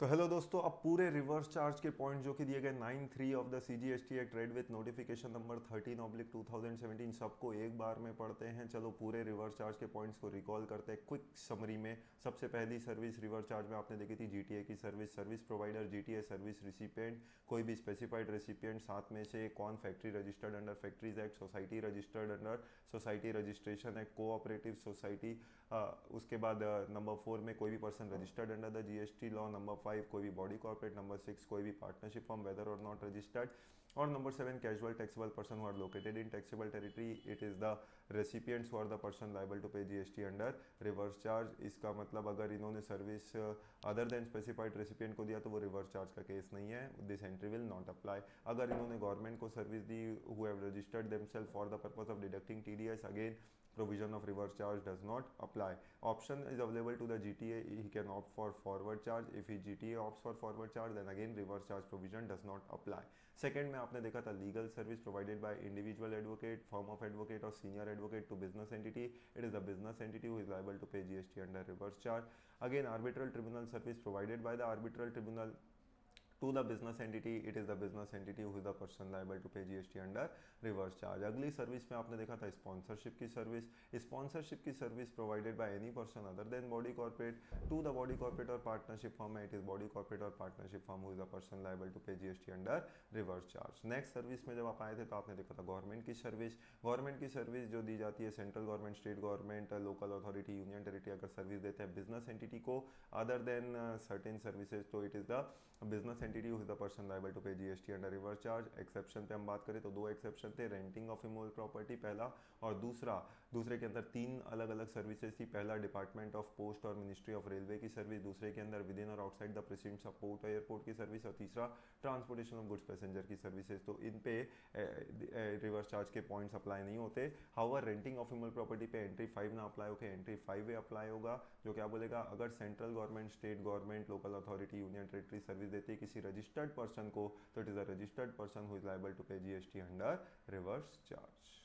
तो हेलो दोस्तों, अब पूरे रिवर्स चार्ज के पॉइंट जो कि दिए गए 9(3) of the CGST act read with notification number 13/2017 सबको एक बार में पढ़ते हैं। चलो पूरे रिवर्स चार्ज के पॉइंट्स को रिकॉल करते हैं क्विक समरी में। सबसे पहली सर्विस रिवर्स चार्ज में आपने देखी थी GTA की service. Service provider GTA, service recipient कोई भी स्पेसिफाइड रेसिपिएंट, साथ में से कौन factory registered under factories act, society registered under society registration act, cooperative society. उसके बाद नंबर 4 में कोई भी person registered under the GST law. नंबर 5 कोई भी बॉडी कॉर्पोरेट। नंबर 6 कोई भी partnership form whether or not registered. और नंबर 7 casual taxable person who are located in taxable territory. It is the recipients who are the person liable to pay GST under reverse charge. इसका मतलब अगर इन्होंने service other than specified recipient को दिया तो वो रिवर्स चार्ज का case नहीं है। This entry will not apply. अगर इन्होंने गवर्नमेंट को सर्विस दी who have registered themselves for the purpose of deducting TDS, again provision of reverse charge does not apply. Option is available to the GTA. He can opt for forward charge. If he GTA opts for forward charge, then again reverse charge provision does not apply. Second में आपने देखा था legal service provided by individual advocate, firm of advocate or senior advocate to business entity. It is the business entity who is liable to pay GST under reverse charge. Again, arbitral tribunal service provided by the arbitral tribunal to the business entity. It is the business entity who is the person liable to pay GST under reverse charge. अगली service में आपने देखा था sponsorship की service. Sponsorship की service provided by any person other than body corporate to the body corporate और partnership firm. It is body corporate और partnership firm who is the person liable to pay GST under reverse charge. Next service में जब आप आए थे तो आपने देखा था गवर्नमेंट की सर्विस। गवर्नमेंट की सर्विस जो दी जाती है central government, state government, local authority, union territory अगर सर्विस देते हैं बिजनेस एंटिटी को अदर देन सर्टेन सर्विसेज, तो it is the business entity who is the person liable to pay GST under reverse charge. Exception पे हम बात करें तो दो एक्सेप्शन थे, रेंटिंग ऑफ इमूवेबल प्रॉपर्टी पहला, और दूसरे के अंदर तीन अलग अलग सर्विसेज थी। पहला डिपार्टमेंट ऑफ पोस्ट और मिनिस्ट्री ऑफ रेलवे की सर्विस, दूसरे के अंदर विद इन और outside the presidents of port airport की सर्विस, और तीसरा ट्रांसपोर्टेशन ऑफ गुड्स पैसेंजर की सर्विसेज। तो इन पे रिवर्स चार्ज के पॉइंट्स अप्लाई नहीं होते। However renting of immovable property पे एंट्री 5 ना अप्लाई होकर एंट्री 5 वे अप्लाई होगा, जो क्या बोलेगा, अगर central government, state government, local authority, union territory service देती है किसी रजिस्टर्ड पर्सन को, तो it is a registered person who is liable to pay GST under reverse charge.